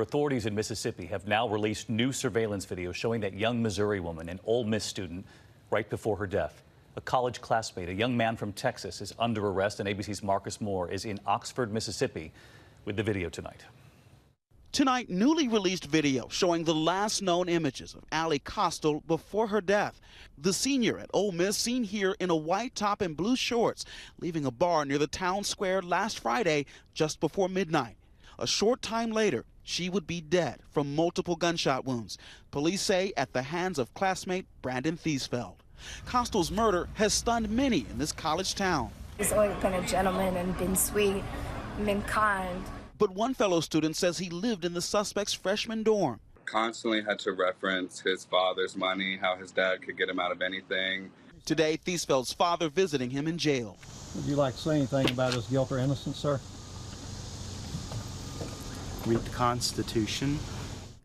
Authorities in Mississippi have now released new surveillance video showing that young Missouri woman, an Ole Miss student, right before her death. A college classmate, a young man from Texas, is under arrest, and ABC's Marcus Moore is in Oxford, Mississippi, with the video tonight. Tonight, newly released video showing the last known images of Allie Kostial before her death. The senior at Ole Miss seen here in a white top and blue shorts, leaving a bar near the town square last Friday just before midnight. A short time later, she would be dead from multiple gunshot wounds, police say at the hands of classmate Brandon Theesfeld. Kostial's murder has stunned many in this college town. He's always been a gentleman and been sweet and been kind. But one fellow student says he lived in the suspect's freshman dorm. Constantly had to reference his father's money, how his dad could get him out of anything. Today, Theesfeld's father visiting him in jail. Would you like to say anything about his guilt or innocence, sir? Read the Constitution.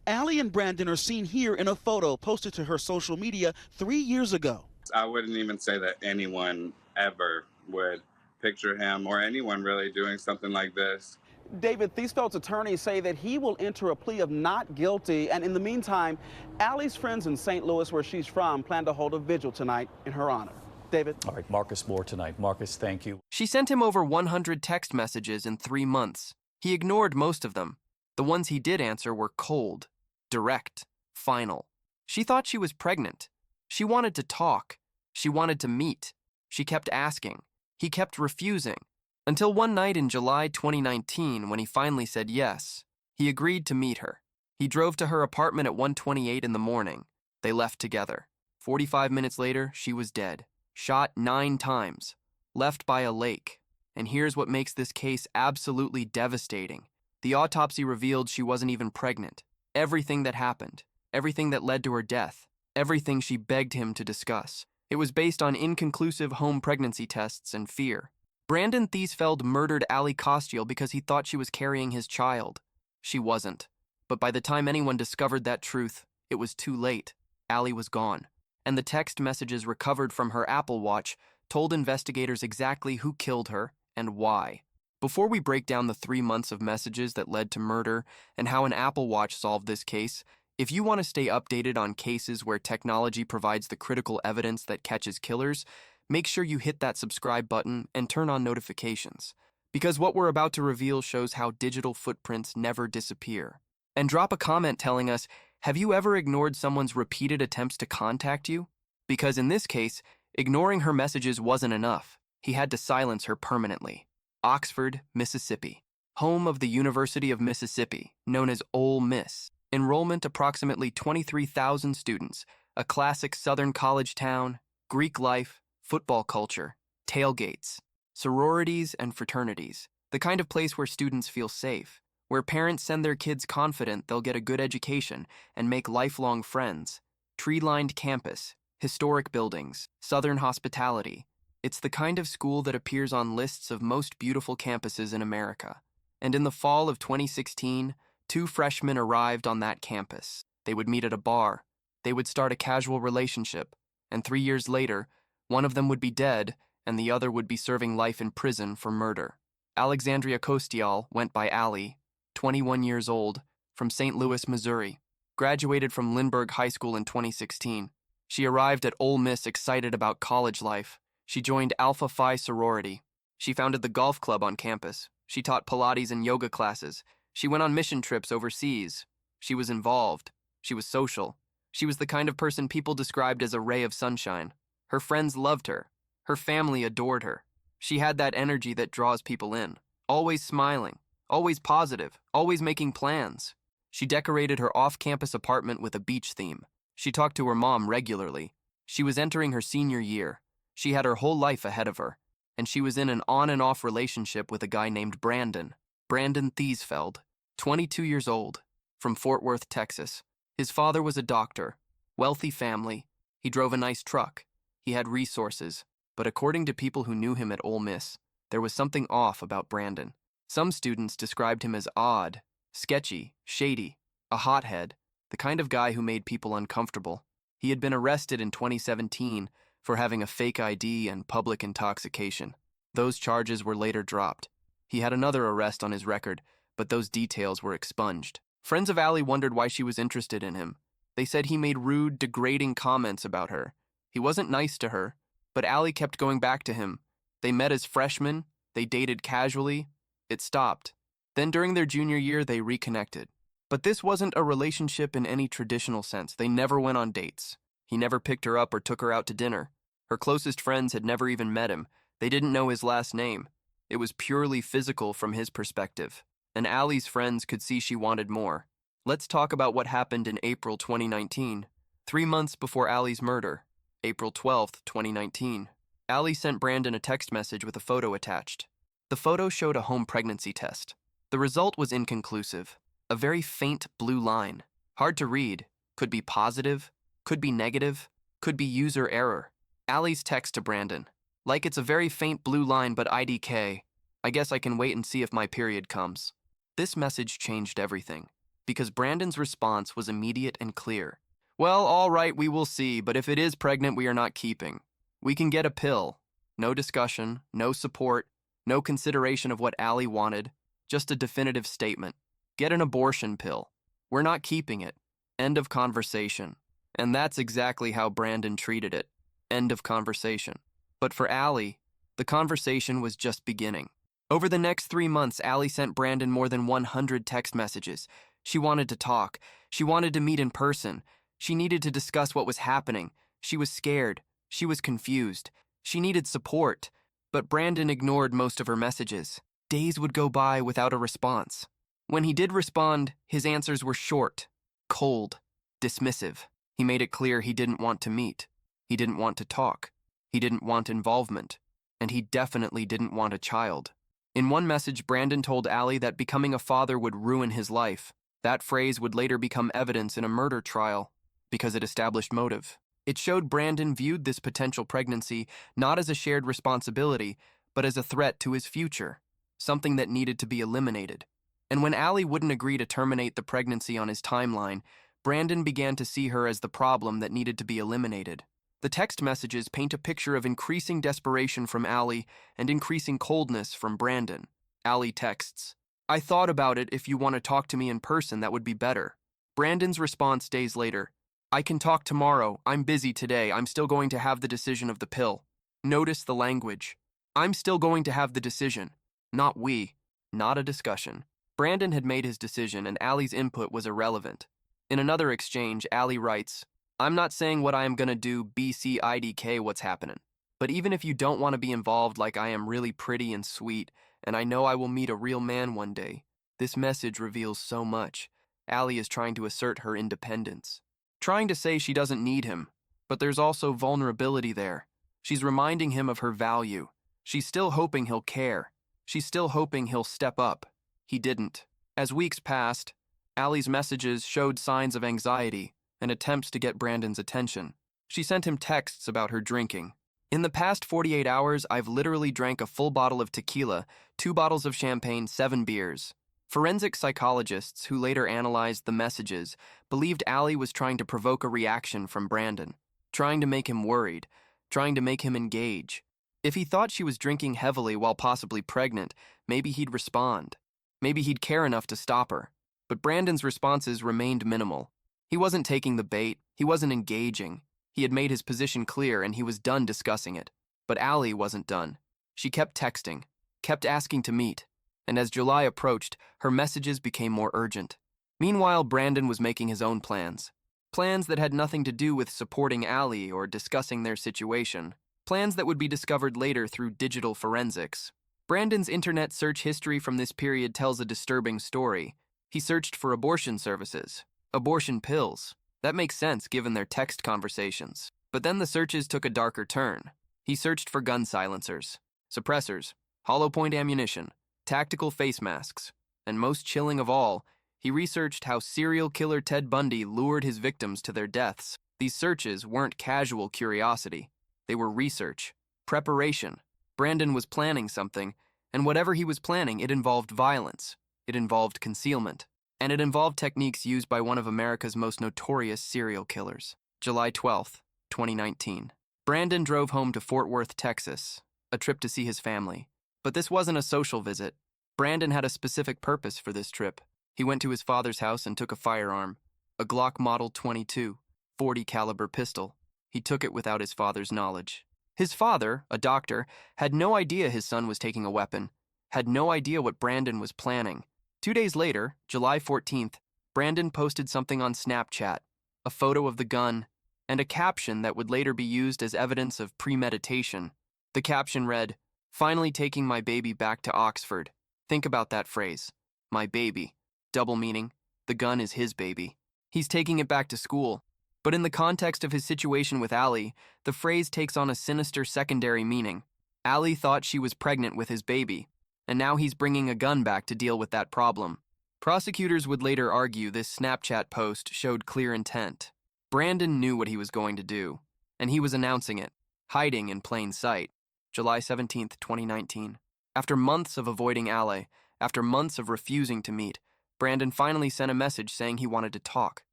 Allie and Brandon are seen here in a photo posted to her social media 3 years ago. I wouldn't even say that anyone ever would picture him or anyone really doing something like this. David, Theesfeld's attorneys say that he will enter a plea of not guilty, and in the meantime, Allie's friends in St. Louis, where she's from, plan to hold a vigil tonight in her honor. David? All right, Marcus Moore tonight. Marcus, thank you. She sent him over 100 text messages in 3 months. He ignored most of them. The ones he did answer were cold, direct, final. She thought she was pregnant. She wanted to talk. She wanted to meet. She kept asking. He kept refusing. Until one night in July 2019, when he finally said yes, he agreed to meet her. He drove to her apartment at 1:28 in the morning. They left together. 45 minutes later, she was dead, shot 9 times, left by a lake. And here's what makes this case absolutely devastating. The autopsy revealed she wasn't even pregnant. Everything that happened, everything that led to her death, everything she begged him to discuss. It was based on inconclusive home pregnancy tests and fear. Brandon Theesfeld murdered Allie Kostial because he thought she was carrying his child. She wasn't. But by the time anyone discovered that truth, it was too late. Allie was gone. And the text messages recovered from her Apple Watch told investigators exactly who killed her and why. Before we break down the 3 months of messages that led to murder and how an Apple Watch solved this case, if you want to stay updated on cases where technology provides the critical evidence that catches killers, make sure you hit that subscribe button and turn on notifications, because what we're about to reveal shows how digital footprints never disappear. And drop a comment telling us, have you ever ignored someone's repeated attempts to contact you? Because in this case, ignoring her messages wasn't enough. He had to silence her permanently. Oxford, Mississippi, home of the University of Mississippi, known as Ole Miss. Enrollment approximately 23,000 students, a classic Southern college town, Greek life, football culture, tailgates, sororities and fraternities, the kind of place where students feel safe, where parents send their kids confident they'll get a good education and make lifelong friends. Tree-lined campus, historic buildings, Southern hospitality. It's the kind of school that appears on lists of most beautiful campuses in America. And in the fall of 2016, 2 freshmen arrived on that campus. They would meet at a bar. They would start a casual relationship. And 3 years later, one of them would be dead and the other would be serving life in prison for murder. Alexandria Kostial went by Allie, 21 years old, from St. Louis, Missouri. Graduated from Lindbergh High School in 2016. She arrived at Ole Miss excited about college life. She joined Alpha Phi sorority. She founded the golf club on campus. She taught Pilates and yoga classes. She went on mission trips overseas. She was involved. She was social. She was the kind of person people described as a ray of sunshine. Her friends loved her. Her family adored her. She had that energy that draws people in. Always smiling. Always positive. Always making plans. She decorated her off-campus apartment with a beach theme. She talked to her mom regularly. She was entering her senior year. She had her whole life ahead of her, and she was in an on and off relationship with a guy named Brandon Theesfeld, 22 years old, from Fort Worth, Texas. His father was a doctor, wealthy family. He drove a nice truck. He had resources, but according to people who knew him at Ole Miss, there was something off about Brandon. Some students described him as odd, sketchy, shady, a hothead, the kind of guy who made people uncomfortable. He had been arrested in 2017 for having a fake ID and public intoxication. Those charges were later dropped. He had another arrest on his record, but those details were expunged. Friends of Allie wondered why she was interested in him. They said he made rude, degrading comments about her. He wasn't nice to her, but Allie kept going back to him. They met as freshmen, they dated casually. It stopped. Then during their junior year, they reconnected. But this wasn't a relationship in any traditional sense. They never went on dates. He never picked her up or took her out to dinner. Her closest friends had never even met him. They didn't know his last name. It was purely physical from his perspective. And Allie's friends could see she wanted more. Let's talk about what happened in April 2019, 3 months before Allie's murder, April 12th, 2019. Allie sent Brandon a text message with a photo attached. The photo showed a home pregnancy test. The result was inconclusive, a very faint blue line. Hard to read, could be positive, could be negative, could be user error. Allie's text to Brandon, like it's a very faint blue line but IDK. I guess I can wait and see if my period comes. This message changed everything, because Brandon's response was immediate and clear. Well, all right, we will see, but if it is pregnant, we are not keeping. We can get a pill. No discussion, no support, no consideration of what Allie wanted, just a definitive statement. Get an abortion pill. We're not keeping it. End of conversation. And that's exactly how Brandon treated it. End of conversation. But for Allie, the conversation was just beginning. Over the next 3 months, Allie sent Brandon more than 100 text messages. She wanted to talk. She wanted to meet in person. She needed to discuss what was happening. She was scared. She was confused. She needed support. But Brandon ignored most of her messages. Days would go by without a response. When he did respond, his answers were short, cold, dismissive. He made it clear he didn't want to meet. He didn't want to talk. He didn't want involvement. And he definitely didn't want a child. In one message, Brandon told Allie that becoming a father would ruin his life. That phrase would later become evidence in a murder trial because it established motive. It showed Brandon viewed this potential pregnancy not as a shared responsibility, but as a threat to his future, something that needed to be eliminated. And when Allie wouldn't agree to terminate the pregnancy on his timeline, Brandon began to see her as the problem that needed to be eliminated. The text messages paint a picture of increasing desperation from Allie and increasing coldness from Brandon. Allie texts, "I thought about it. If you want to talk to me in person, that would be better." Brandon's response days later, "I can talk tomorrow. I'm busy today. I'm still going to have the decision of the pill." Notice the language. I'm still going to have the decision. Not we. Not a discussion. Brandon had made his decision and Allie's input was irrelevant. In another exchange, Allie writes, "I'm not saying what I am gonna do BCIDK what's happening. But even if you don't want to be involved like I am really pretty and sweet, and I know I will meet a real man one day, this message reveals so much." Allie is trying to assert her independence. Trying to say she doesn't need him, but there's also vulnerability there. She's reminding him of her value. She's still hoping he'll care. She's still hoping he'll step up. He didn't. As weeks passed, Allie's messages showed signs of anxiety and attempts to get Brandon's attention. She sent him texts about her drinking. "In the past 48 hours, I've literally drank a full bottle of tequila, 2 bottles of champagne, 7 beers. Forensic psychologists who later analyzed the messages believed Allie was trying to provoke a reaction from Brandon, trying to make him worried, trying to make him engage. If he thought she was drinking heavily while possibly pregnant, maybe he'd respond. Maybe he'd care enough to stop her. But Brandon's responses remained minimal. He wasn't taking the bait. He wasn't engaging. He had made his position clear and he was done discussing it. But Allie wasn't done. She kept texting, kept asking to meet. And as July approached, her messages became more urgent. Meanwhile, Brandon was making his own plans. Plans that had nothing to do with supporting Allie or discussing their situation. Plans that would be discovered later through digital forensics. Brandon's internet search history from this period tells a disturbing story. He searched for abortion services, abortion pills. That makes sense given their text conversations. But then the searches took a darker turn. He searched for gun silencers, suppressors, hollow point ammunition, tactical face masks, and most chilling of all, he researched how serial killer Ted Bundy lured his victims to their deaths. These searches weren't casual curiosity. They were research, preparation. Brandon was planning something, and whatever he was planning, it involved violence. It involved concealment. And it involved techniques used by one of America's most notorious serial killers. July 12th, 2019. Brandon drove home to Fort Worth, Texas, a trip to see his family. But this wasn't a social visit. Brandon had a specific purpose for this trip. He went to his father's house and took a firearm, a Glock Model 22, .40 caliber pistol. He took it without his father's knowledge. His father, a doctor, had no idea his son was taking a weapon, had no idea what Brandon was planning. 2 days later, July 14th, Brandon posted something on Snapchat, a photo of the gun, and a caption that would later be used as evidence of premeditation. The caption read, "Finally taking my baby back to Oxford." Think about that phrase, my baby. Double meaning, the gun is his baby. He's taking it back to school. But in the context of his situation with Allie, the phrase takes on a sinister secondary meaning. Allie thought she was pregnant with his baby, and now he's bringing a gun back to deal with that problem. Prosecutors would later argue this Snapchat post showed clear intent. Brandon knew what he was going to do, and he was announcing it, hiding in plain sight. July 17th, 2019. After months of avoiding Allie, after months of refusing to meet, Brandon finally sent a message saying he wanted to talk.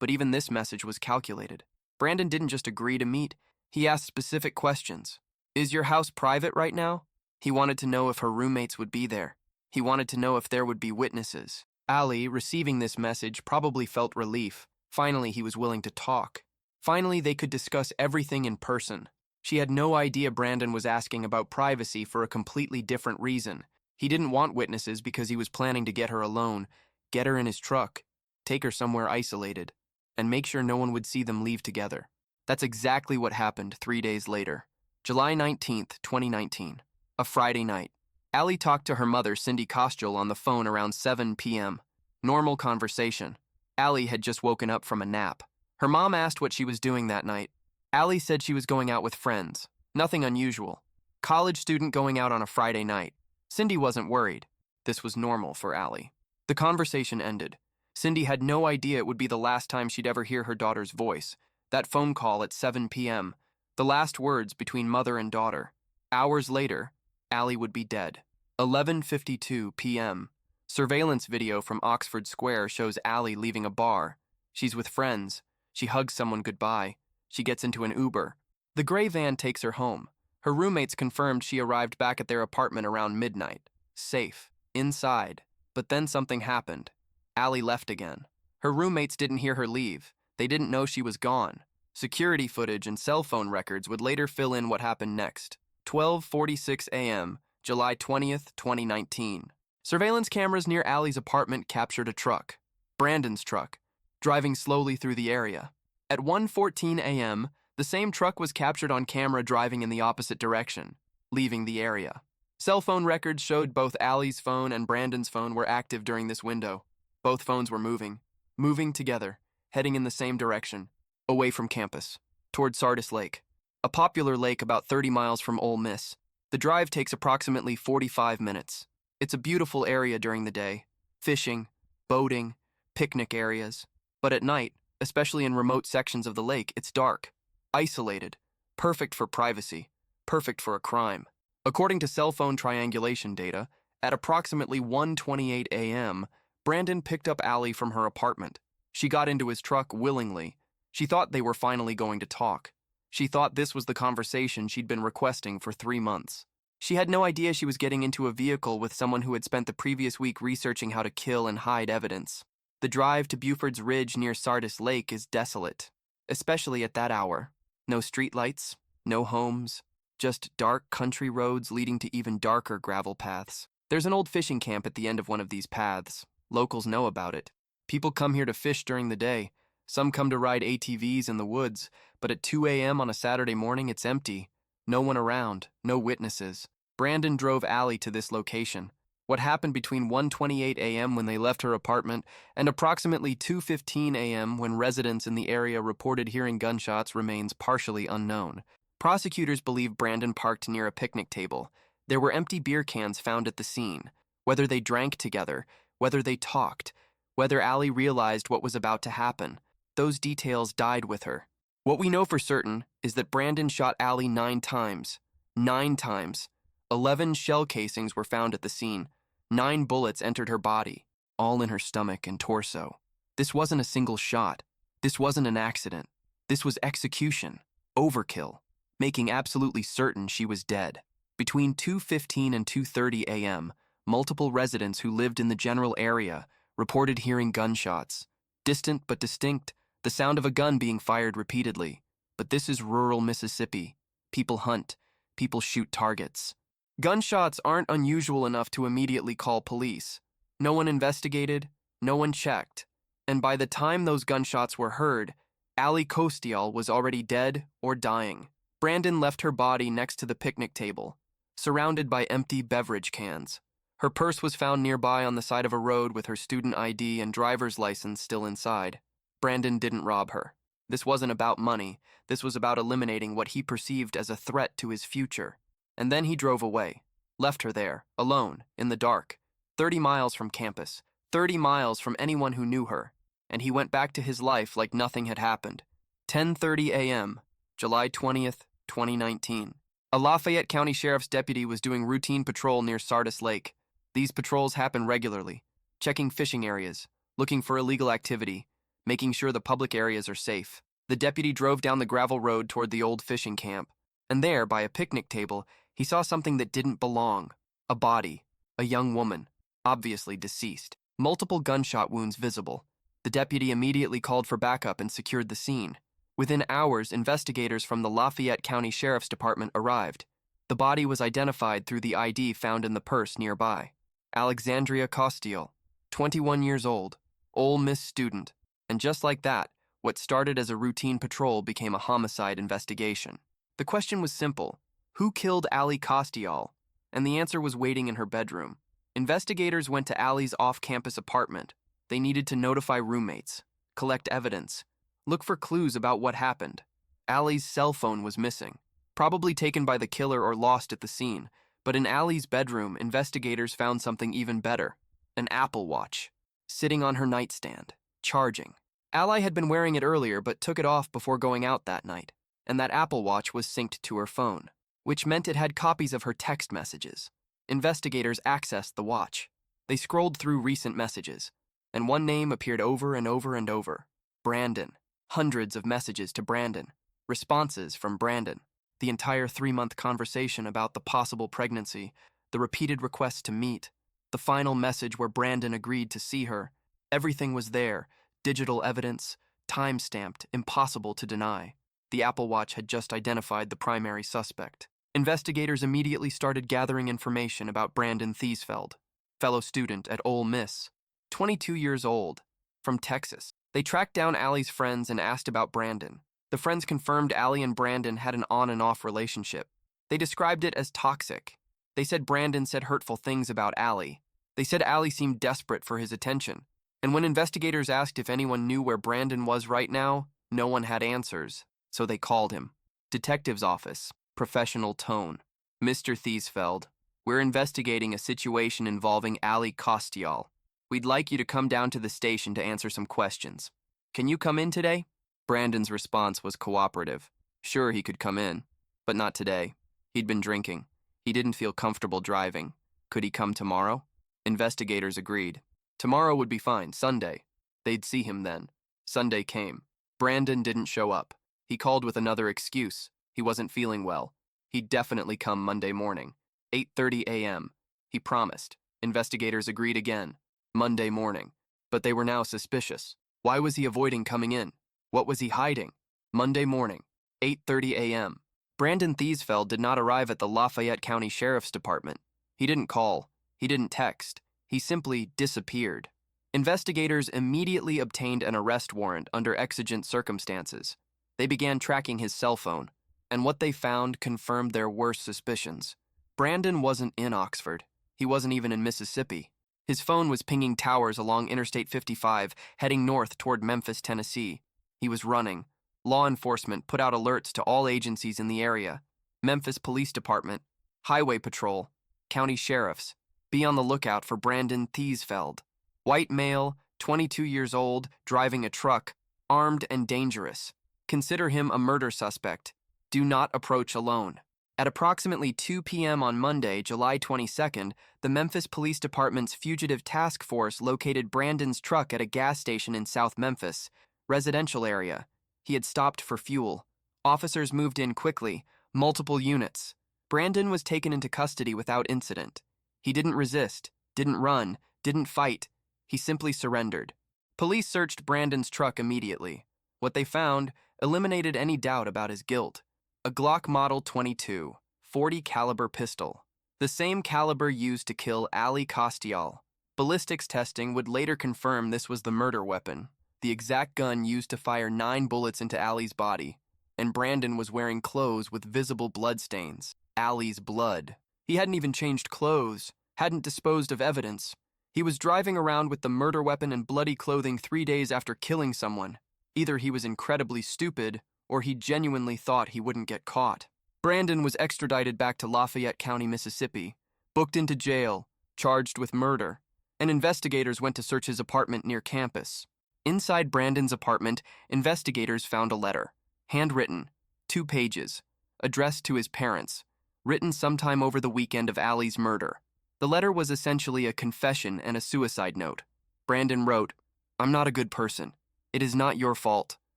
But even this message was calculated. Brandon didn't just agree to meet, he asked specific questions. Is your house private right now? He wanted to know if her roommates would be there. He wanted to know if there would be witnesses. Allie, receiving this message, probably felt relief. Finally, he was willing to talk. Finally, they could discuss everything in person. She had no idea Brandon was asking about privacy for a completely different reason. He didn't want witnesses because he was planning to get her alone, get her in his truck, take her somewhere isolated, and make sure no one would see them leave together. That's exactly what happened 3 days later. July 19th, 2019, a Friday night. Allie talked to her mother, Cindy Kostial, on the phone around 7 p.m. Normal conversation. Allie had just woken up from a nap. Her mom asked what she was doing that night. Allie said she was going out with friends. Nothing unusual. College student going out on a Friday night. Cindy wasn't worried. This was normal for Allie. The conversation ended. Cindy had no idea it would be the last time she'd ever hear her daughter's voice. That phone call at 7 p.m. The last words between mother and daughter. Hours later, Allie would be dead. 11:52 p.m. Surveillance video from Oxford Square shows Allie leaving a bar. She's with friends. She hugs someone goodbye. She gets into an Uber. The gray van takes her home. Her roommates confirmed she arrived back at their apartment around midnight. Safe. Inside. But then something happened. Allie left again. Her roommates didn't hear her leave. They didn't know she was gone. Security footage and cell phone records would later fill in what happened next. 12:46 a.m., July 20th, 2019. Surveillance cameras near Allie's apartment captured a truck. Brandon's truck, driving slowly through the area. At 1:14 a.m., the same truck was captured on camera driving in the opposite direction, leaving the area. Cell phone records showed both Allie's phone and Brandon's phone were active during this window. Both phones were moving together, heading in the same direction, away from campus, toward Sardis Lake, a popular lake about 30 miles from Ole Miss. The drive takes approximately 45 minutes. It's a beautiful area during the day, fishing, boating, picnic areas. But at night, especially in remote sections of the lake, it's dark, isolated, perfect for privacy, perfect for a crime. According to cell phone triangulation data, at approximately 1:28 a.m., Brandon picked up Allie from her apartment. She got into his truck willingly. She thought they were finally going to talk. She thought this was the conversation she'd been requesting for 3 months. She had no idea she was getting into a vehicle with someone who had spent the previous week researching how to kill and hide evidence. The drive to Buford's Ridge near Sardis Lake is desolate, especially at that hour. No streetlights, no homes, just dark country roads leading to even darker gravel paths. There's an old fishing camp at the end of one of these paths. Locals know about it. People come here to fish during the day. Some come to ride ATVs in the woods, but at 2 a.m. on a Saturday morning, it's empty. No one around, no witnesses. Brandon drove Allie to this location. What happened between 1:28 a.m. when they left her apartment and approximately 2:15 a.m. when residents in the area reported hearing gunshots remains partially unknown. Prosecutors believe Brandon parked near a picnic table. There were empty beer cans found at the scene. Whether they drank together, whether they talked, whether Allie realized what was about to happen, those details died with her. What we know for certain is that Brandon shot Allie 9 times. 9 times. 11 shell casings were found at the scene. 9 bullets entered her body, all in her stomach and torso. This wasn't a single shot. This wasn't an accident. This was execution, overkill, making absolutely certain she was dead. Between 2:15 and 2:30 a.m., multiple residents who lived in the general area reported hearing gunshots. Distant but distinct, the sound of a gun being fired repeatedly. But this is rural Mississippi. People hunt. People shoot targets. Gunshots aren't unusual enough to immediately call police. No one investigated, no one checked. And by the time those gunshots were heard, Allie Kostial was already dead or dying. Brandon left her body next to the picnic table, surrounded by empty beverage cans. Her purse was found nearby on the side of a road with her student ID and driver's license still inside. Brandon didn't rob her. This wasn't about money. This was about eliminating what he perceived as a threat to his future. And then he drove away, left her there, alone, in the dark, 30 miles from campus, 30 miles from anyone who knew her. And he went back to his life like nothing had happened. 10:30 a.m., July 20th, 2019. A Lafayette County Sheriff's deputy was doing routine patrol near Sardis Lake. These patrols happen regularly, checking fishing areas, looking for illegal activity, making sure the public areas are safe. The deputy drove down the gravel road toward the old fishing camp, and there, by a picnic table, he saw something that didn't belong. A body, a young woman, obviously deceased. Multiple gunshot wounds visible. The deputy immediately called for backup and secured the scene. Within hours, investigators from the Lafayette County Sheriff's Department arrived. The body was identified through the ID found in the purse nearby. Alexandria Kostial, 21 years old, Ole Miss student. And just like that, what started as a routine patrol became a homicide investigation. The question was simple: who killed Allie Kostial? And the answer was waiting in her bedroom. Investigators went to Allie's off-campus apartment. They needed to notify roommates, collect evidence, look for clues about what happened. Allie's cell phone was missing, probably taken by the killer or lost at the scene. But in Allie's bedroom, investigators found something even better: an Apple Watch, sitting on her nightstand, charging. Allie had been wearing it earlier but took it off before going out that night, and that Apple Watch was synced to her phone, which meant it had copies of her text messages. Investigators accessed the watch. They scrolled through recent messages, and one name appeared over and over and over: Brandon. Hundreds of messages to Brandon, responses from Brandon, the entire 3-month conversation about the possible pregnancy, the repeated requests to meet, the final message where Brandon agreed to see her. Everything was there, digital evidence, time-stamped, impossible to deny. The Apple Watch had just identified the primary suspect. Investigators immediately started gathering information about Brandon Theesfeld, fellow student at Ole Miss, 22 years old, from Texas. They tracked down Allie's friends and asked about Brandon. The friends confirmed Allie and Brandon had an on and off relationship. They described it as toxic. They said Brandon said hurtful things about Allie. They said Allie seemed desperate for his attention. And when investigators asked if anyone knew where Brandon was right now, no one had answers, so they called him. Detective's office, professional tone. Mr. Theesfeld, we're investigating a situation involving Allie Kostial. We'd like you to come down to the station to answer some questions. Can you come in today? Brandon's response was cooperative. Sure, he could come in, but not today. He'd been drinking. He didn't feel comfortable driving. Could he come tomorrow? Investigators agreed. Tomorrow would be fine, Sunday. They'd see him then. Sunday came. Brandon didn't show up. He called with another excuse. He wasn't feeling well. He'd definitely come Monday morning, 8:30 a.m. He promised. Investigators agreed again. Monday morning. But they were now suspicious. Why was he avoiding coming in? What was he hiding? Monday morning, 8:30 a.m. Brandon Theesfeld did not arrive at the Lafayette County Sheriff's Department. He didn't call. He didn't text. He simply disappeared. Investigators immediately obtained an arrest warrant under exigent circumstances. They began tracking his cell phone, and what they found confirmed their worst suspicions. Brandon wasn't in Oxford. He wasn't even in Mississippi. His phone was pinging towers along Interstate 55, heading north toward Memphis, Tennessee. He was running. Law enforcement put out alerts to all agencies in the area: Memphis Police Department, Highway Patrol, county sheriffs. Be on the lookout for Brandon Theesfeld. White male, 22 years old, driving a truck, armed and dangerous. Consider him a murder suspect. Do not approach alone. At approximately 2 p.m. on Monday, July 22nd, the Memphis Police Department's Fugitive Task Force located Brandon's truck at a gas station in South Memphis, residential area. He had stopped for fuel. Officers moved in quickly, multiple units. Brandon was taken into custody without incident. He didn't resist, didn't run, didn't fight. He simply surrendered. Police searched Brandon's truck immediately. What they found eliminated any doubt about his guilt. A Glock Model 22, .40 caliber pistol, the same caliber used to kill Ali Kostial. Ballistics testing would later confirm this was the murder weapon, the exact gun used to fire 9 bullets into Ali's body. And Brandon was wearing clothes with visible bloodstains. Ali's blood. He hadn't even changed clothes, hadn't disposed of evidence. He was driving around with the murder weapon and bloody clothing 3 days after killing someone. Either he was incredibly stupid, or he genuinely thought he wouldn't get caught. Brandon was extradited back to Lafayette County, Mississippi, booked into jail, charged with murder, and investigators went to search his apartment near campus. Inside Brandon's apartment, investigators found a letter, handwritten, 2 pages, addressed to his parents, written sometime over the weekend of Ali's murder. The letter was essentially a confession and a suicide note. Brandon wrote, "I'm not a good person. It is not your fault.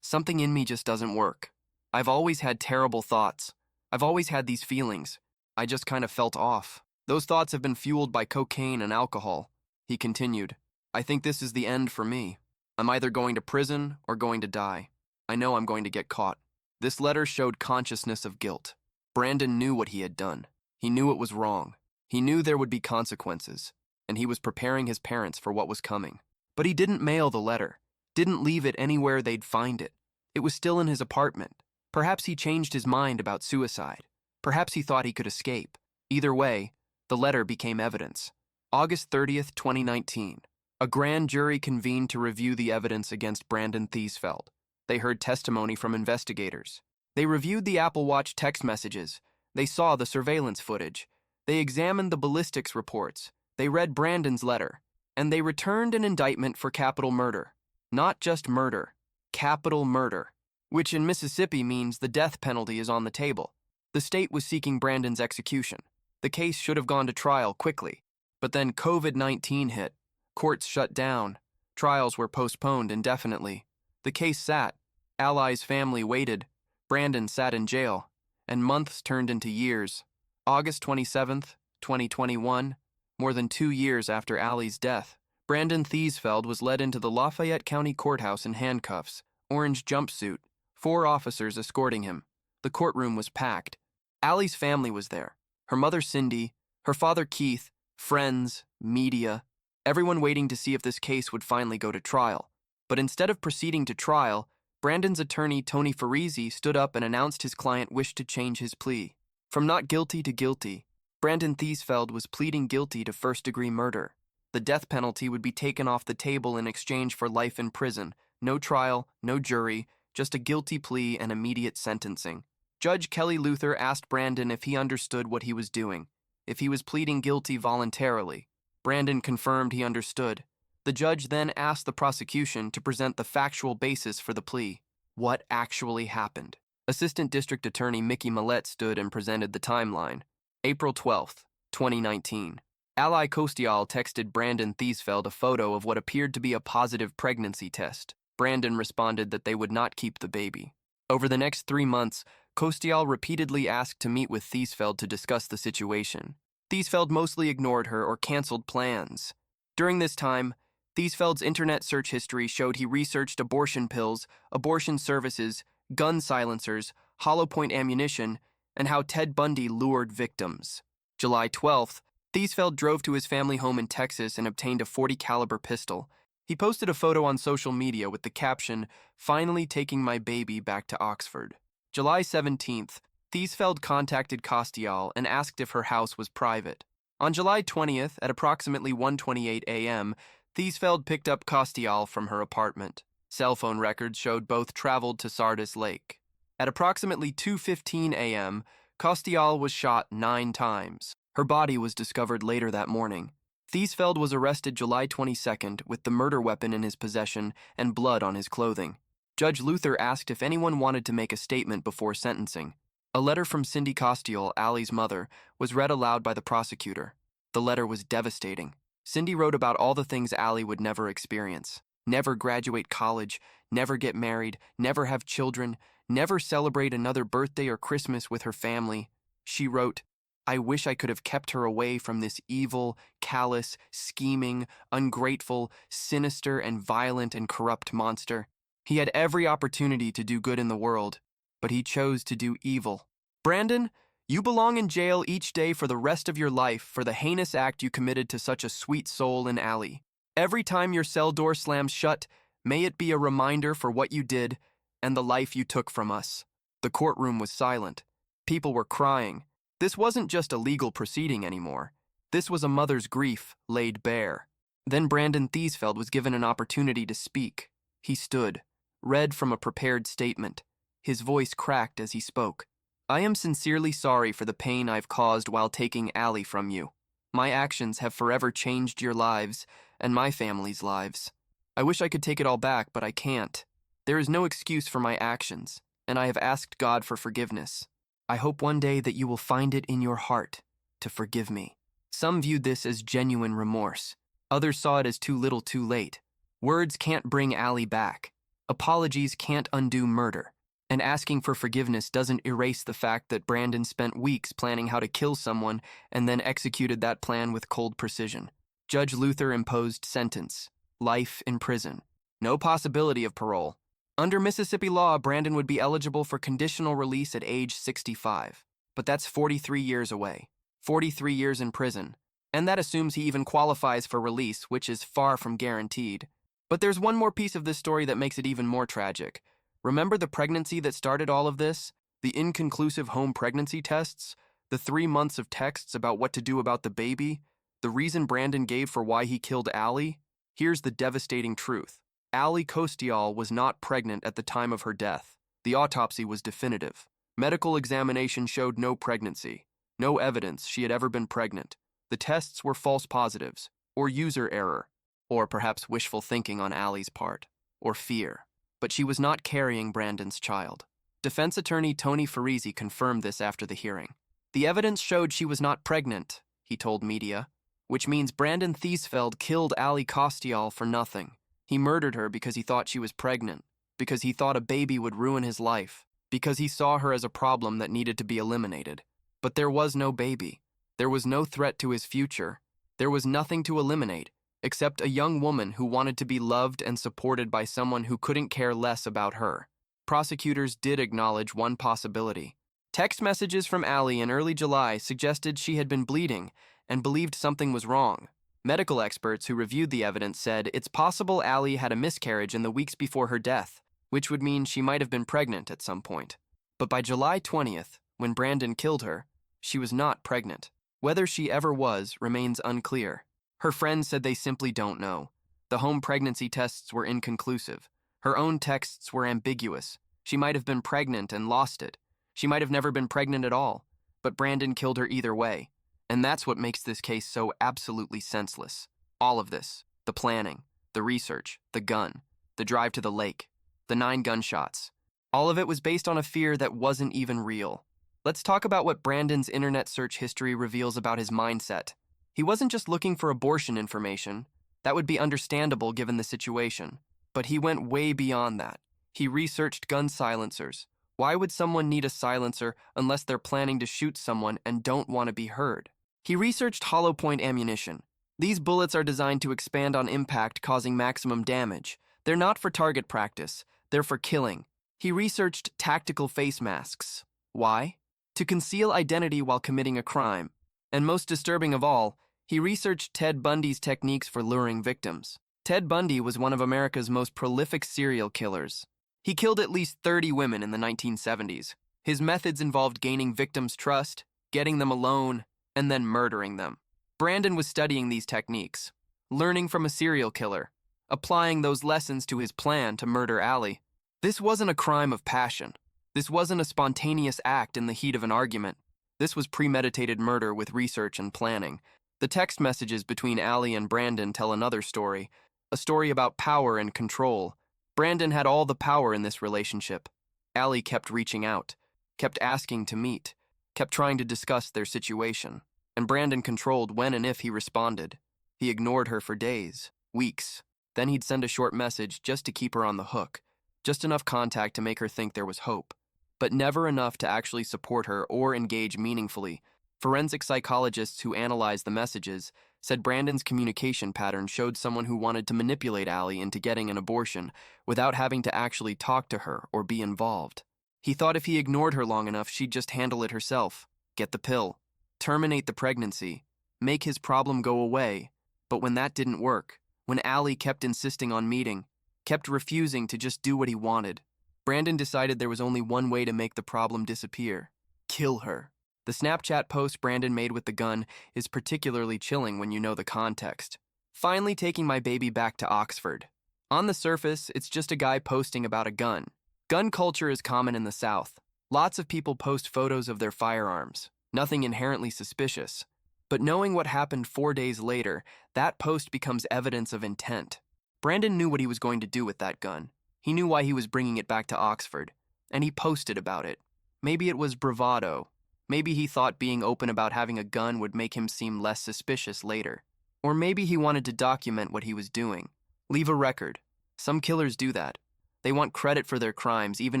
Something in me just doesn't work. I've always had terrible thoughts. I've always had these feelings. I just kind of felt off. Those thoughts have been fueled by cocaine and alcohol." He continued, "I think this is the end for me. I'm either going to prison or going to die. I know I'm going to get caught." This letter showed consciousness of guilt. Brandon knew what he had done. He knew it was wrong. He knew there would be consequences, and he was preparing his parents for what was coming. But he didn't mail the letter, didn't leave it anywhere they'd find it. It was still in his apartment. Perhaps he changed his mind about suicide. Perhaps he thought he could escape. Either way, the letter became evidence. August 30th, 2019. A grand jury convened to review the evidence against Brandon Theesfeld. They heard testimony from investigators. They reviewed the Apple Watch text messages. They saw the surveillance footage. They examined the ballistics reports. They read Brandon's letter. And they returned an indictment for capital murder. Not just murder, capital murder, which in Mississippi means the death penalty is on the table. The state was seeking Brandon's execution. The case should have gone to trial quickly. But then COVID-19 hit. Courts shut down. Trials were postponed indefinitely. The case sat. Ali's family waited. Brandon sat in jail. And months turned into years. August 27th, 2021, more than 2 years after Ali's death, Brandon Theesfeld was led into the Lafayette County Courthouse in handcuffs, orange jumpsuit, 4 officers escorting him. The courtroom was packed. Ali's family was there. Her mother Cindy, her father Keith, friends, media, everyone waiting to see if this case would finally go to trial. But instead of proceeding to trial, Brandon's attorney Tony Farisi stood up and announced his client wished to change his plea. From not guilty to guilty, Brandon Theesfeld was pleading guilty to first-degree murder. The death penalty would be taken off the table in exchange for life in prison. No trial, no jury, just a guilty plea and immediate sentencing. Judge Kelly Luther asked Brandon if he understood what he was doing, if he was pleading guilty voluntarily. Brandon confirmed he understood. The judge then asked the prosecution to present the factual basis for the plea. What actually happened? Assistant District Attorney Mickey Millette stood and presented the timeline. April 12th, 2019. Ali Kostial texted Brandon Theesfeld a photo of what appeared to be a positive pregnancy test. Brandon responded that they would not keep the baby. Over the next 3 months, Kostial repeatedly asked to meet with Theesfeld to discuss the situation. Theesfeld mostly ignored her or canceled plans. During this time, Theesfeld's internet search history showed he researched abortion pills, abortion services, gun silencers, hollow point ammunition, and how Ted Bundy lured victims. July 12th, Theesfeld drove to his family home in Texas and obtained a .40 caliber pistol. He posted a photo on social media with the caption, "Finally taking my baby back to Oxford." July 17th, Theesfeld contacted Kostial and asked if her house was private. On July 20th, at approximately 1:28 a.m., Theesfeld picked up Kostial from her apartment. Cell phone records showed both traveled to Sardis Lake. At approximately 2:15 a.m., Kostial was shot 9 times. Her body was discovered later that morning. Theesfeld was arrested July 22nd with the murder weapon in his possession and blood on his clothing. Judge Luther asked if anyone wanted to make a statement before sentencing. A letter from Cindy Kostial, Ali's mother, was read aloud by the prosecutor. The letter was devastating. Cindy wrote about all the things Ali would never experience. Never graduate college, never get married, never have children, never celebrate another birthday or Christmas with her family. She wrote, I wish I could have kept her away from this evil, callous, scheming, ungrateful, sinister, and violent and corrupt monster. He had every opportunity to do good in the world, but he chose to do evil. Brandon, you belong in jail each day for the rest of your life for the heinous act you committed to such a sweet soul in Allie. Every time your cell door slams shut, may it be a reminder for what you did and the life you took from us. The courtroom was silent. People were crying. This wasn't just a legal proceeding anymore. This was a mother's grief laid bare. Then Brandon Theesfeld was given an opportunity to speak. He stood, read from a prepared statement. His voice cracked as he spoke. I am sincerely sorry for the pain I've caused while taking Allie from you. My actions have forever changed your lives and my family's lives. I wish I could take it all back, but I can't. There is no excuse for my actions, and I have asked God for forgiveness. I hope one day that you will find it in your heart to forgive me. Some viewed this as genuine remorse. Others saw it as too little too late. Words can't bring Allie back. Apologies can't undo murder. And asking for forgiveness doesn't erase the fact that Brandon spent weeks planning how to kill someone and then executed that plan with cold precision. Judge Luther imposed sentence: life in prison. No possibility of parole. Under Mississippi law, Brandon would be eligible for conditional release at age 65. But that's 43 years away. 43 years in prison. And that assumes he even qualifies for release, which is far from guaranteed. But there's one more piece of this story that makes it even more tragic. Remember the pregnancy that started all of this? The inconclusive home pregnancy tests? The 3 months of texts about what to do about the baby? The reason Brandon gave for why he killed Allie? Here's the devastating truth. Allie Kostial was not pregnant at the time of her death. The autopsy was definitive. Medical examination showed no pregnancy. No evidence she had ever been pregnant. The tests were false positives, or user error, or perhaps wishful thinking on Allie's part, or fear. But she was not carrying Brandon's child. Defense attorney Tony Farisi confirmed this after the hearing. The evidence showed she was not pregnant, he told media, which means Brandon Theesfeld killed Allie Kostial for nothing. He murdered her because he thought she was pregnant, because he thought a baby would ruin his life, because he saw her as a problem that needed to be eliminated. But there was no baby. There was no threat to his future. There was nothing to eliminate, except a young woman who wanted to be loved and supported by someone who couldn't care less about her. Prosecutors did acknowledge one possibility. Text messages from Allie in early July suggested she had been bleeding and believed something was wrong. Medical experts who reviewed the evidence said it's possible Allie had a miscarriage in the weeks before her death, which would mean she might have been pregnant at some point. But by July 20th, when Brandon killed her, she was not pregnant. Whether she ever was remains unclear. Her friends said they simply don't know. The home pregnancy tests were inconclusive. Her own texts were ambiguous. She might have been pregnant and lost it. She might have never been pregnant at all. But Brandon killed her either way. And that's what makes this case so absolutely senseless. All of this, the planning, the research, the gun, the drive to the lake, the 9 gunshots, all of it was based on a fear that wasn't even real. Let's talk about what Brandon's internet search history reveals about his mindset. He wasn't just looking for abortion information. That would be understandable given the situation. But he went way beyond that. He researched gun silencers. Why would someone need a silencer unless they're planning to shoot someone and don't want to be heard? He researched hollow point ammunition. These bullets are designed to expand on impact, causing maximum damage. They're not for target practice. They're for killing. He researched tactical face masks. Why? To conceal identity while committing a crime. And most disturbing of all, he researched Ted Bundy's techniques for luring victims. Ted Bundy was one of America's most prolific serial killers. He killed at least 30 women in the 1970s. His methods involved gaining victims' trust, getting them alone, and then murdering them. Brandon was studying these techniques, learning from a serial killer, applying those lessons to his plan to murder Allie. This wasn't a crime of passion. This wasn't a spontaneous act in the heat of an argument. This was premeditated murder with research and planning. The text messages between Allie and Brandon tell another story, a story about power and control. Brandon had all the power in this relationship. Allie kept reaching out, kept asking to meet, kept trying to discuss their situation, and Brandon controlled when and if he responded. He ignored her for days, weeks. Then he'd send a short message just to keep her on the hook, just enough contact to make her think there was hope, but never enough to actually support her or engage meaningfully. Forensic psychologists who analyzed the messages said Brandon's communication pattern showed someone who wanted to manipulate Allie into getting an abortion without having to actually talk to her or be involved. He thought if he ignored her long enough, she'd just handle it herself, get the pill, terminate the pregnancy, make his problem go away. But when that didn't work, when Allie kept insisting on meeting, kept refusing to just do what he wanted, Brandon decided there was only one way to make the problem disappear: kill her. The Snapchat post Brandon made with the gun is particularly chilling when you know the context. Finally taking my baby back to Oxford. On the surface, it's just a guy posting about a gun. Gun culture is common in the South. Lots of people post photos of their firearms. Nothing inherently suspicious. But knowing what happened 4 days later, that post becomes evidence of intent. Brandon knew what he was going to do with that gun. He knew why he was bringing it back to Oxford. And he posted about it. Maybe it was bravado. Maybe he thought being open about having a gun would make him seem less suspicious later. Or maybe he wanted to document what he was doing. Leave a record. Some killers do that. They want credit for their crimes even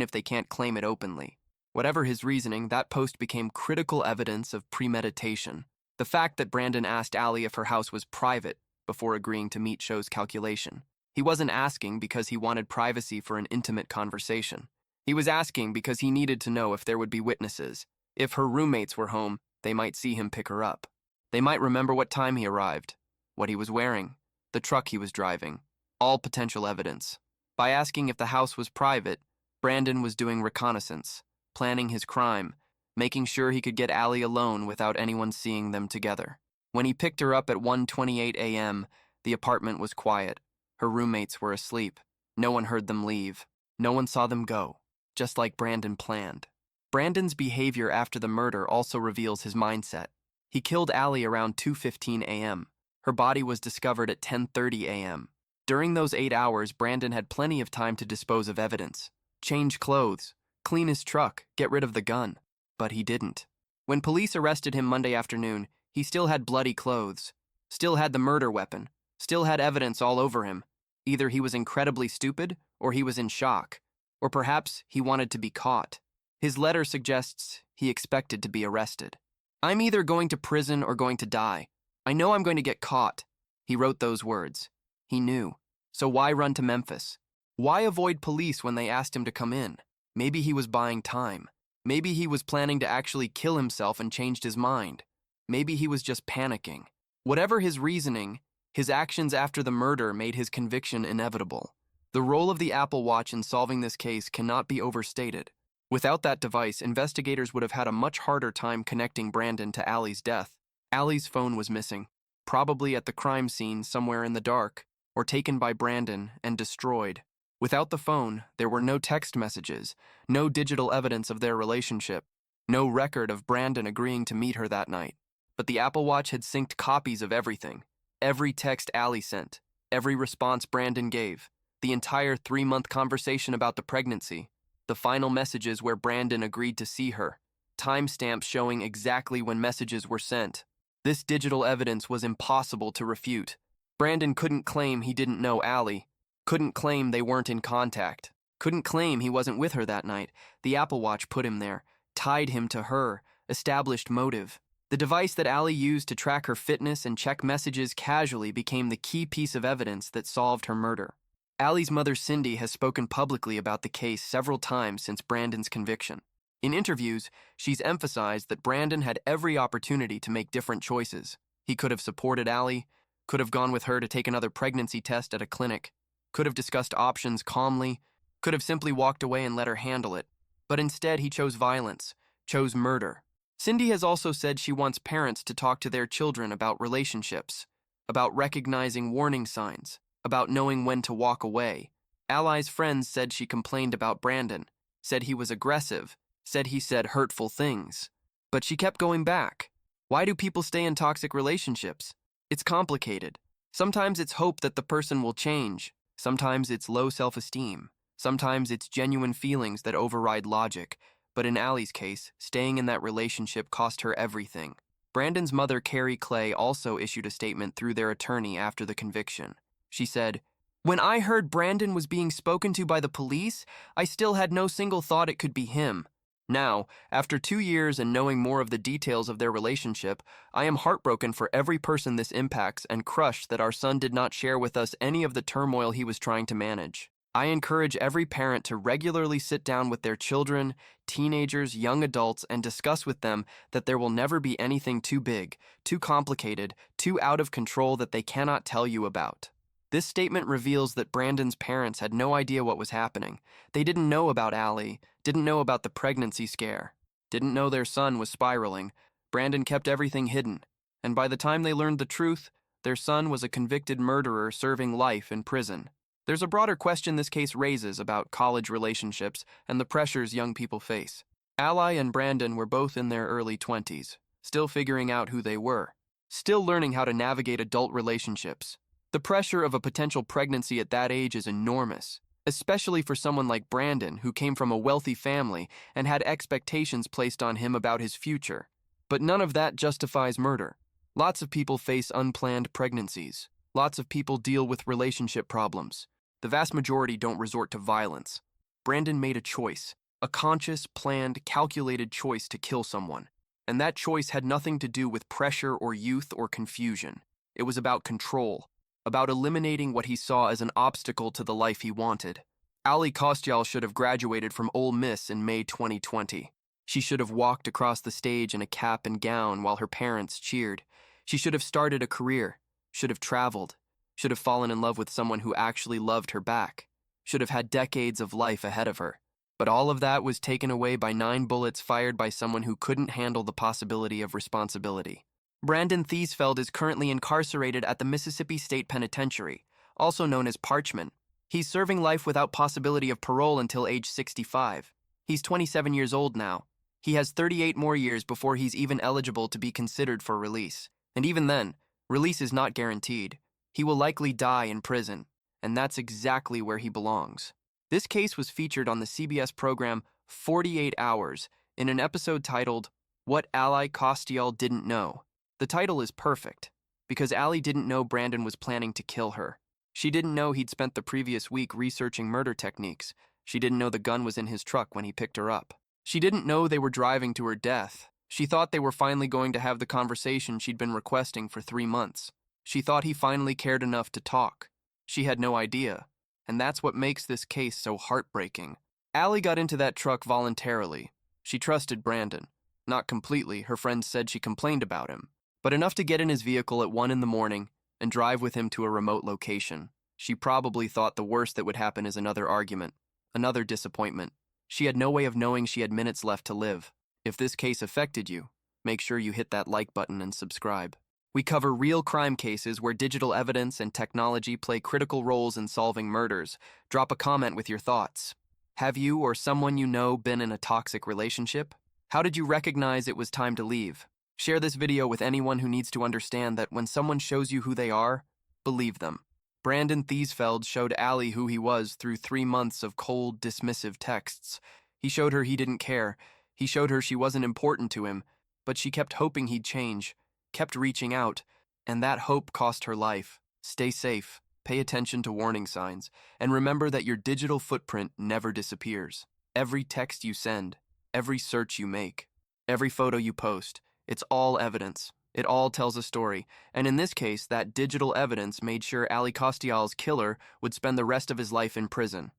if they can't claim it openly. Whatever his reasoning, that post became critical evidence of premeditation. The fact that Brandon asked Allie if her house was private before agreeing to meet shows calculation. He wasn't asking because he wanted privacy for an intimate conversation. He was asking because he needed to know if there would be witnesses. If her roommates were home, they might see him pick her up. They might remember what time he arrived, what he was wearing, the truck he was driving, all potential evidence. By asking if the house was private, Brandon was doing reconnaissance, planning his crime, making sure he could get Allie alone without anyone seeing them together. When he picked her up at 1:28 a.m., the apartment was quiet. Her roommates were asleep. No one heard them leave. No one saw them go, just like Brandon planned. Brandon's behavior after the murder also reveals his mindset. He killed Allie around 2:15 a.m. Her body was discovered at 10:30 a.m. During those 8 hours, Brandon had plenty of time to dispose of evidence, change clothes, clean his truck, get rid of the gun. But he didn't. When police arrested him Monday afternoon, he still had bloody clothes, still had the murder weapon, still had evidence all over him. Either he was incredibly stupid, or he was in shock, or perhaps he wanted to be caught. His letter suggests he expected to be arrested. "I'm either going to prison or going to die. I know I'm going to get caught." He wrote those words. He knew. So why run to Memphis? Why avoid police when they asked him to come in? Maybe he was buying time. Maybe he was planning to actually kill himself and changed his mind. Maybe he was just panicking. Whatever his reasoning, his actions after the murder made his conviction inevitable. The role of the Apple Watch in solving this case cannot be overstated. Without that device, investigators would have had a much harder time connecting Brandon to Allie's death. Allie's phone was missing, probably at the crime scene somewhere in the dark, or taken by Brandon and destroyed. Without the phone, there were no text messages, no digital evidence of their relationship, no record of Brandon agreeing to meet her that night. But the Apple Watch had synced copies of everything. Every text Allie sent, every response Brandon gave, the entire 3-month conversation about the pregnancy, the final messages where Brandon agreed to see her, timestamps showing exactly when messages were sent. This digital evidence was impossible to refute. Brandon couldn't claim he didn't know Allie, couldn't claim they weren't in contact, couldn't claim he wasn't with her that night. The Apple Watch put him there, tied him to her, established motive. The device that Allie used to track her fitness and check messages casually became the key piece of evidence that solved her murder. Allie's mother, Cindy, has spoken publicly about the case several times since Brandon's conviction. In interviews, she's emphasized that Brandon had every opportunity to make different choices. He could have supported Allie, could have gone with her to take another pregnancy test at a clinic, could have discussed options calmly, could have simply walked away and let her handle it. But instead, he chose violence, chose murder. Cindy has also said she wants parents to talk to their children about relationships, about recognizing warning signs, about knowing when to walk away. Allie's friends said she complained about Brandon, said he was aggressive, said he said hurtful things. But she kept going back. Why do people stay in toxic relationships? It's complicated. Sometimes it's hope that the person will change. Sometimes it's low self-esteem. Sometimes it's genuine feelings that override logic. But in Allie's case, staying in that relationship cost her everything. Brandon's mother, Carrie Clay, also issued a statement through their attorney after the conviction. She said, "When I heard Brandon was being spoken to by the police, I still had no single thought it could be him. Now, after 2 years and knowing more of the details of their relationship, I am heartbroken for every person this impacts and crushed that our son did not share with us any of the turmoil he was trying to manage. I encourage every parent to regularly sit down with their children, teenagers, young adults, and discuss with them that there will never be anything too big, too complicated, too out of control that they cannot tell you about. This statement reveals that Brandon's parents had no idea what was happening. They didn't know about Allie, didn't know about the pregnancy scare, didn't know their son was spiraling. Brandon kept everything hidden, and by the time they learned the truth, their son was a convicted murderer serving life in prison. There's a broader question this case raises about college relationships and the pressures young people face. Allie and Brandon were both in their early 20s, still figuring out who they were, still learning how to navigate adult relationships. The pressure of a potential pregnancy at that age is enormous, especially for someone like Brandon, who came from a wealthy family and had expectations placed on him about his future. But none of that justifies murder. Lots of people face unplanned pregnancies. Lots of people deal with relationship problems. The vast majority don't resort to violence. Brandon made a choice, a conscious, planned, calculated choice to kill someone. And that choice had nothing to do with pressure or youth or confusion. It was about control, about eliminating what he saw as an obstacle to the life he wanted. Allie Kostial should have graduated from Ole Miss in May 2020. She should have walked across the stage in a cap and gown while her parents cheered. She should have started a career, should have traveled, should have fallen in love with someone who actually loved her back, should have had decades of life ahead of her. But all of that was taken away by 9 bullets fired by someone who couldn't handle the possibility of responsibility. Brandon Theesfeld is currently incarcerated at the Mississippi State Penitentiary, also known as Parchman. He's serving life without possibility of parole until age 65. He's 27 years old now. He has 38 more years before he's even eligible to be considered for release. And even then, release is not guaranteed. He will likely die in prison, and that's exactly where he belongs. This case was featured on the CBS program 48 Hours in an episode titled, What Allie Kostial Didn't Know. The title is perfect, because Allie didn't know Brandon was planning to kill her. She didn't know he'd spent the previous week researching murder techniques. She didn't know the gun was in his truck when he picked her up. She didn't know they were driving to her death. She thought they were finally going to have the conversation she'd been requesting for 3 months. She thought he finally cared enough to talk. She had no idea. And that's what makes this case so heartbreaking. Allie got into that truck voluntarily. She trusted Brandon. Not completely, her friends said she complained about him. But enough to get in his vehicle at 1 in the morning and drive with him to a remote location. She probably thought the worst that would happen is another argument, another disappointment. She had no way of knowing she had minutes left to live. If this case affected you, make sure you hit that like button and subscribe. We cover real crime cases where digital evidence and technology play critical roles in solving murders. Drop a comment with your thoughts. Have you or someone you know been in a toxic relationship? How did you recognize it was time to leave? Share this video with anyone who needs to understand that when someone shows you who they are, believe them. Brandon Theesfeld showed Allie who he was through 3 months of cold, dismissive texts. He showed her he didn't care. He showed her she wasn't important to him, but she kept hoping he'd change, kept reaching out, and that hope cost her life. Stay safe, pay attention to warning signs, and remember that your digital footprint never disappears. Every text you send, every search you make, every photo you post, it's all evidence. It all tells a story, and in this case, that digital evidence made sure Allie Kostial's killer would spend the rest of his life in prison.